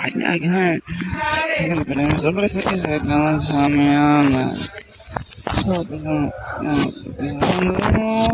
Aynen. Benim sorması kesinlikle sanmıyorum. Çok güzel. Çok güzel.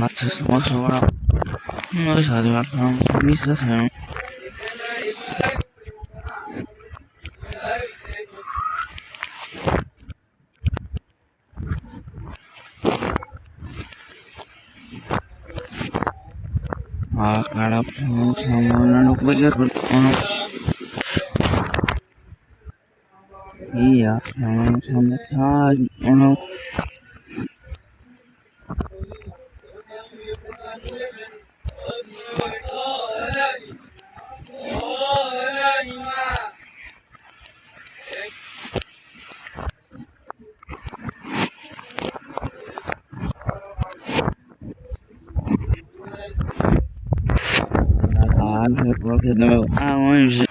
Matsız sonra Noi sadece biz de sen Akarap sama nanuk begitu iya sama saja Porque no aonde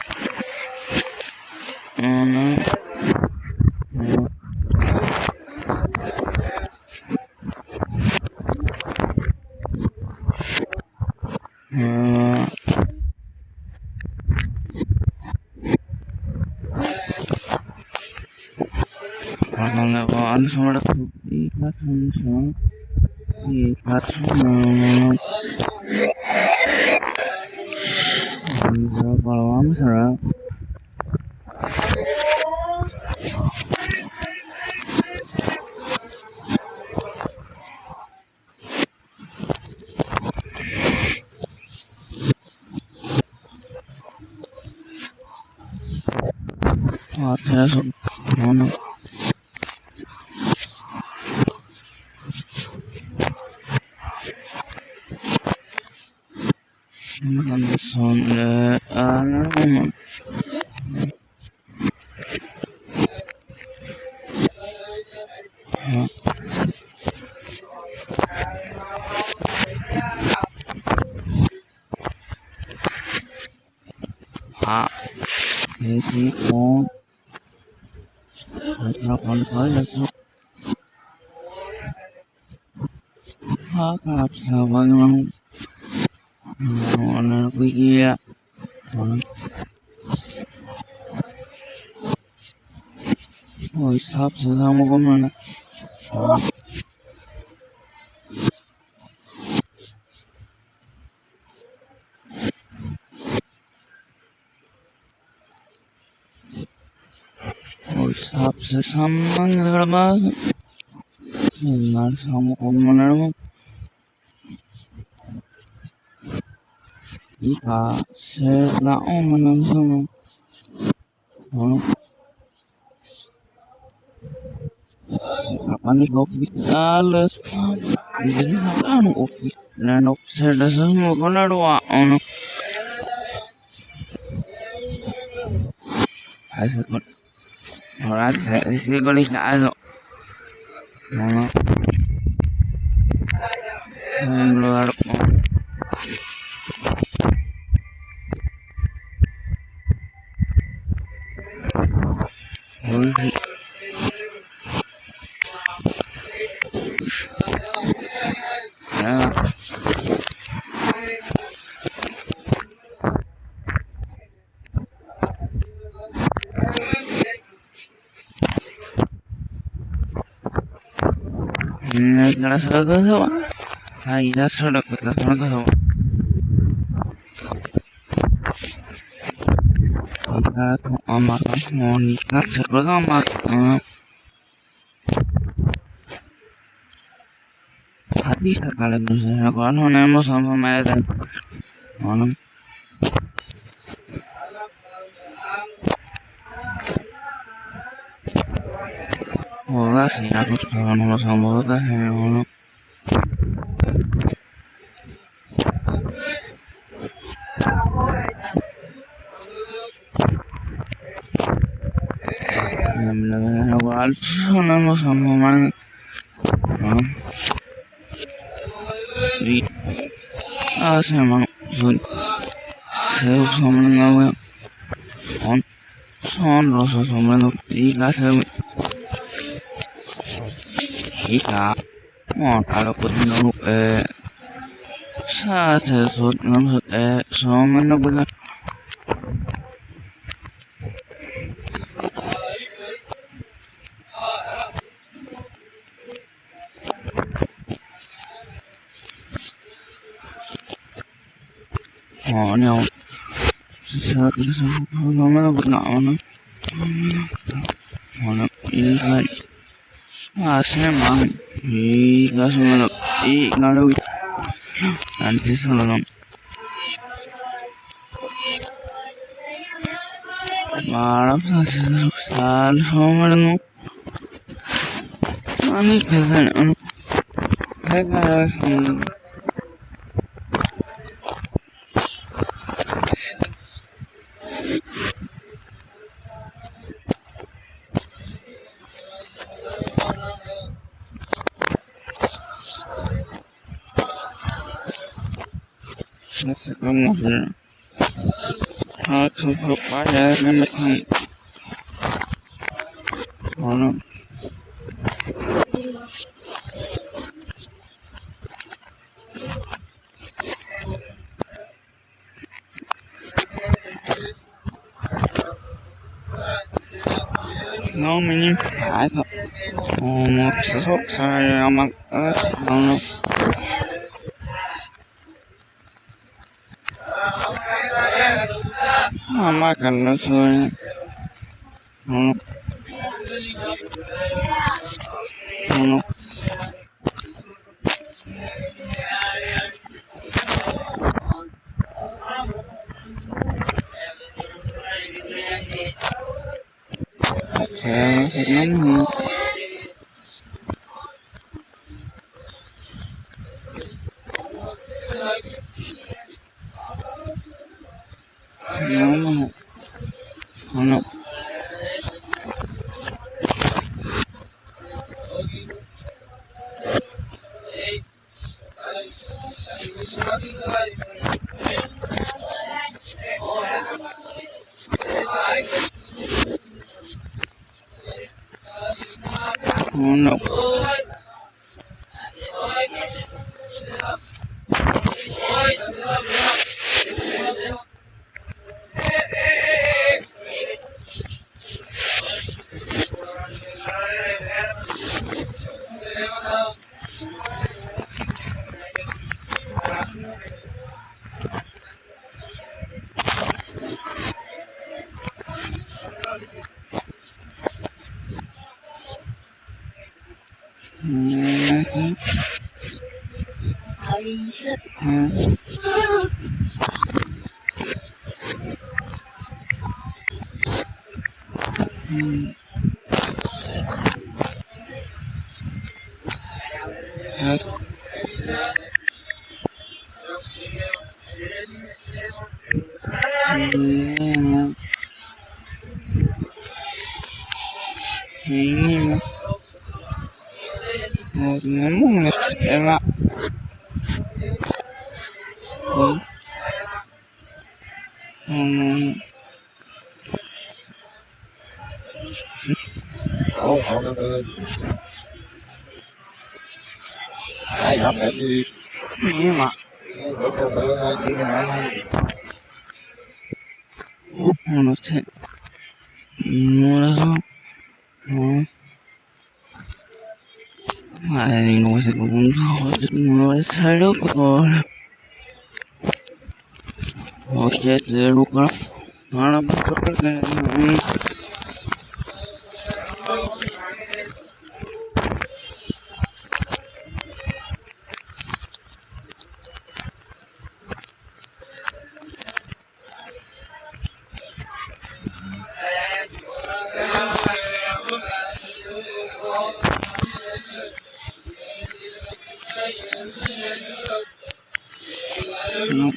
Ano sama ada ikat sama ikat sama kalau am sarap saya mana sonde isi kon Harapan saya harap sahabat yang anak pikir oh sahab sesama kemana sahab sesama negara bahasa dengar sama kemana Ika serna menang sama kapan nih office alas bisa kan office dan office dah semua kena doa Hasil orang saya sih kalau tidak ada luar Ngerasa sama Aida sudah kita sama kita amat mau nikah bersama hati sekali bersama kalau nemu sama mereka orang Hola, sí, aku sudah nomor sama kita yang nomor sama mana di sama saya sama ngawe on son rasa sama di kasih Ika mau kalau pun nunggu saya sesut nunggu sama nunggu Honor Circus Honor is like Asaman. He does not eat and his alone. Marvelous Sal Homer. Money cousin. I got some. Let's go over. How to put fire in the tank. Oh no. No meaning I thought almost so sorry I'm not no I'm not gonna sorry no no okay no Oh no. I know what's going on. Oh shit, look up. No.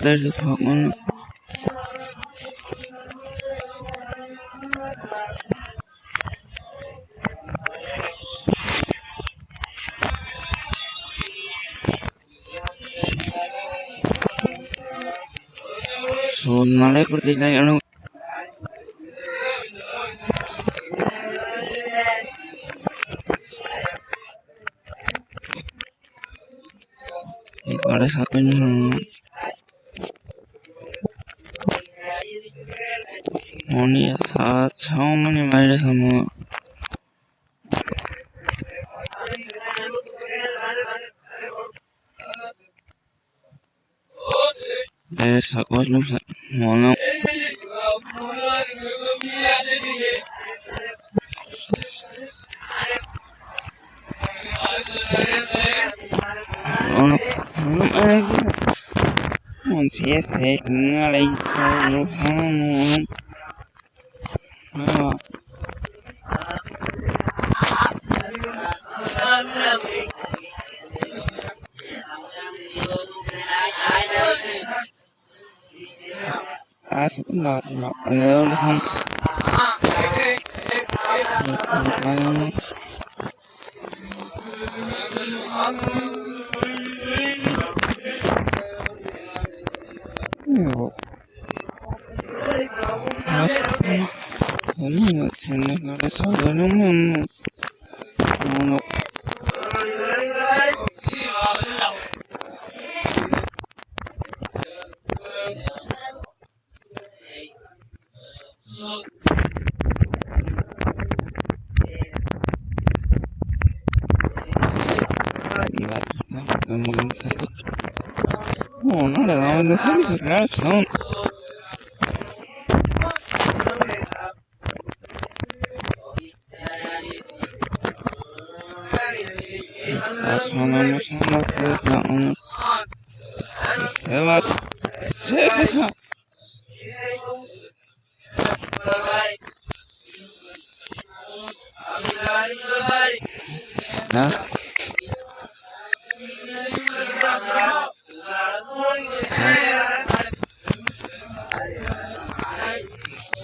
There's a problem. So, malay seperti kayak ano. Ada satunya. Oni saat sama ni main sama. Sakwas lu mana? Saya lagi no tiene cabeza de mono. Mono. No, no le daban de servicio, claro, son. Asmanamos a la tierra, se va, se va.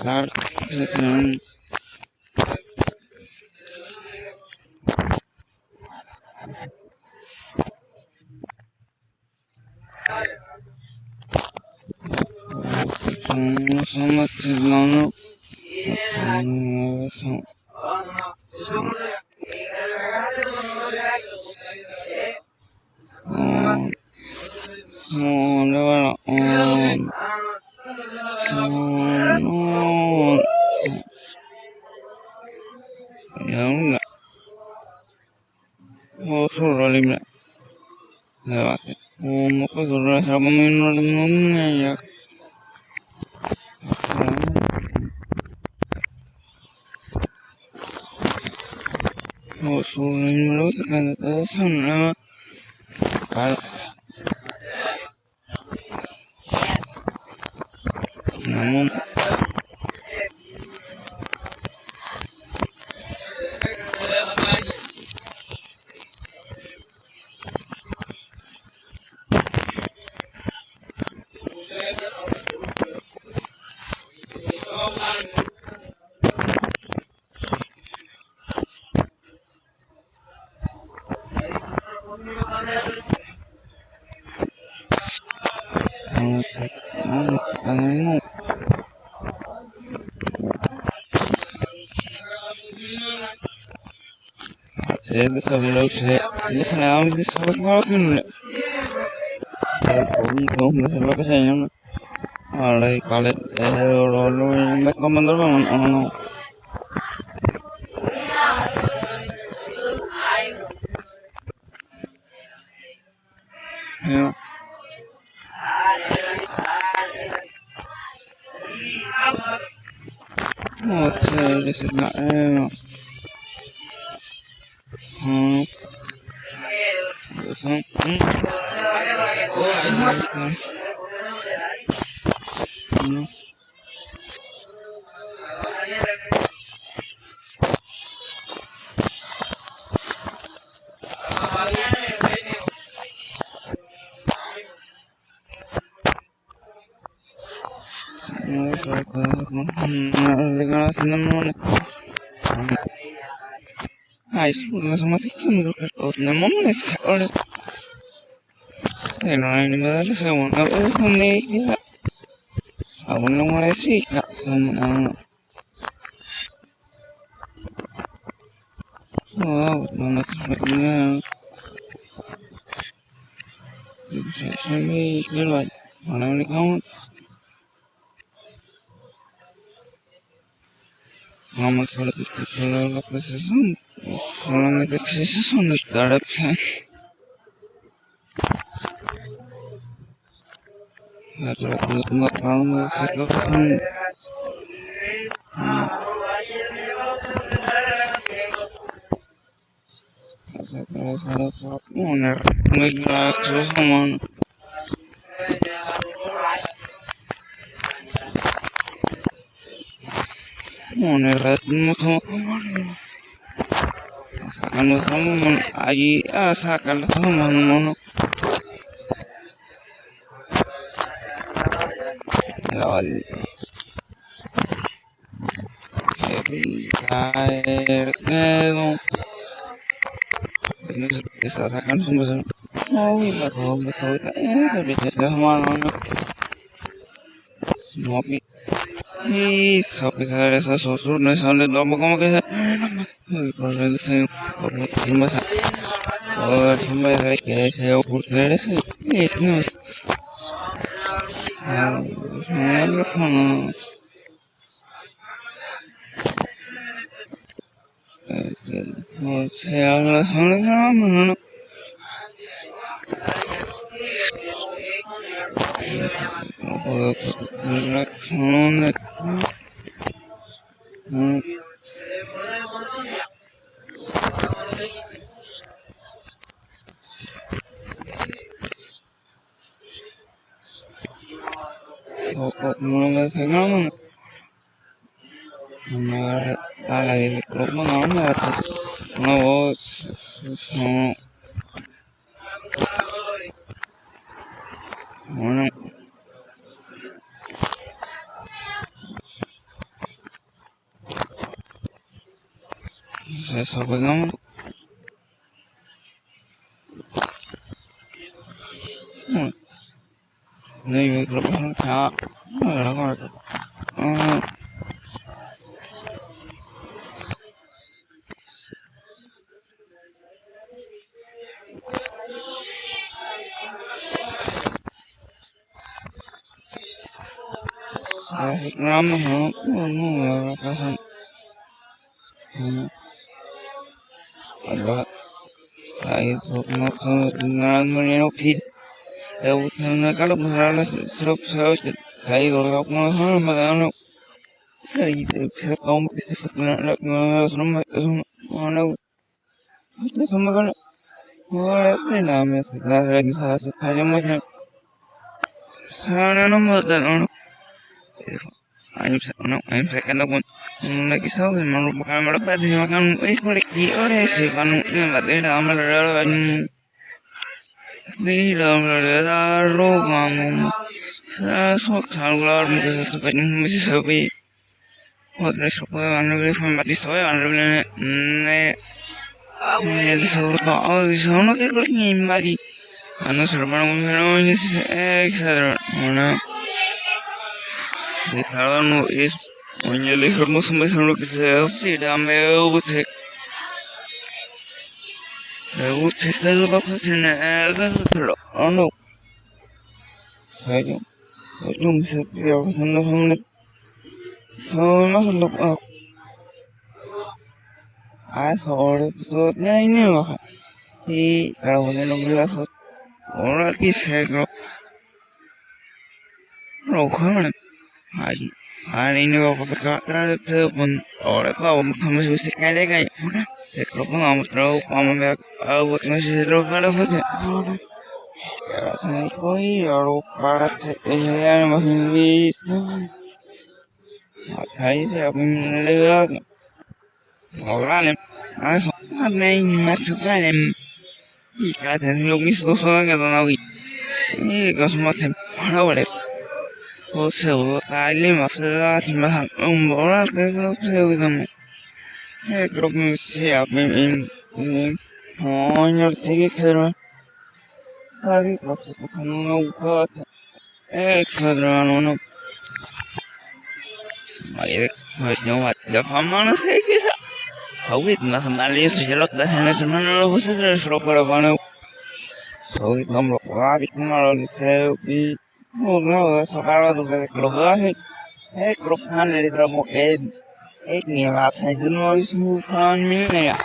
Claro, solo libre. De base. No puedo regresar a comer ya. No, solo libre, que todo son nada. Claro. No. Se sobre lo se le damos de sobre lo que no no sé lo que se llama ahora y cuál es lo me comando no no sé this is not Ai, scusa, sono sul cartone, nel momento non è animale, se uno ne chissà, a uno muore sì, sono non è sbagliato, se mi quello non è un ricordo, non mi quello che solo la pressione, solo che si sono state la calma se lo non è grazie mano non è molto sacando sono allí a sacar la mano está sacando un no y la ropa está mano no y pesar esos osos no sale como que por eso no pasa o me que se ocurre ese no no se habla solo no eso pues no hay micrófono ya I'm second of one. Like so, I'm camera, but you can wait for the others. You can but then I'm the Roman. So, Mrs. Hobby. What the shop from Matisoy and all this one of the looking body. And the servant is etc. This one is when you live for most look the damn would take the boxes in the oh no. So must look up. I saw it so I knew he was or at least no comment. I knew of a car or a power comes with the guy. The clock on throw on back what Mrs. Rover. Yes, I boy or part of his. What I say of him. All right, I saw my name, Maximilian. He got a new miss to song at the he got much over it. Also, I live after that, my moral with them. He got me see up in on your ticket. Sorry, no got extra no. My no what the family say is how it must manage to get the national officers for a one. So it number of tomorrow selfie. Oh no, so far to the club. A group 100 of aid. 8 near us, I don't know who found me there.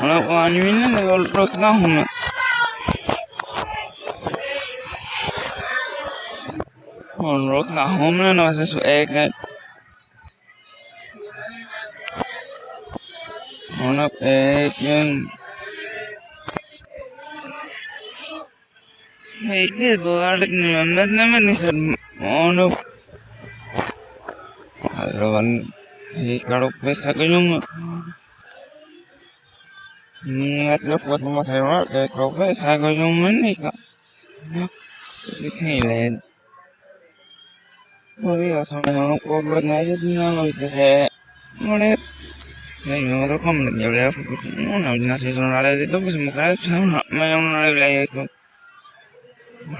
Not 1 million, they all broke down. On rock the homeland was a egg. On up again. Hey, kid, but never said, oh no. I don't he got up with a young. Let's look what must I work at progress. I go young man. It's healing. We are some organized now with the hair. What then you will come to your left. No, not as I don't my own life.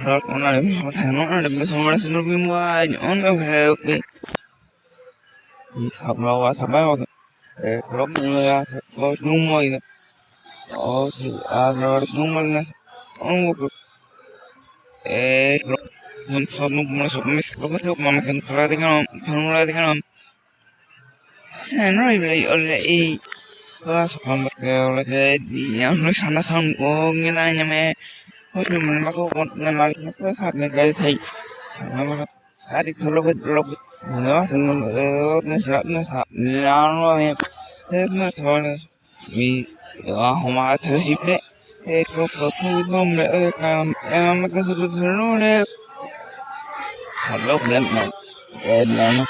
Rock on I not the best of us looking wide on the help me. y sabrá saber creo que los números o si a los números son números como se llama que no la digan se no y todas como que ya no sana son con el año me pues me va con la mal pues a que se sama hari solo que lo no hacen no no es más horas y abajo más simple creo que fue nombre me que se no le hablo plan no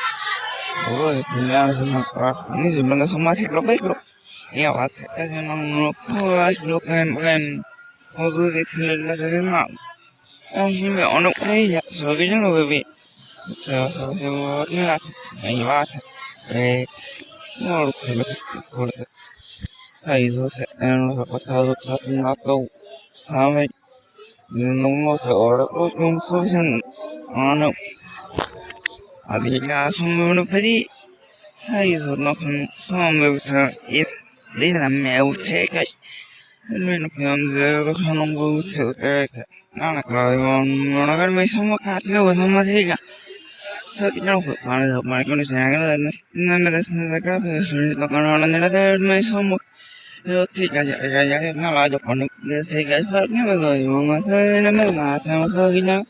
ni se me son más creo ya va es no puedo lo que o decirle la semana así me ono ella so que yo no bebí so ahí va no por saizo se en los pasados no sabe no nos ahora los no solución no adiga son uno pedí saizo no son me es de la me usted menos que los no me gusta nada claro no hagan me somos catlo no más diga so que no para con esa no me das nada que eso lo que no la de me somos yo sí que ya no la yo con ese que fue que me doy un hacer no me más no soy no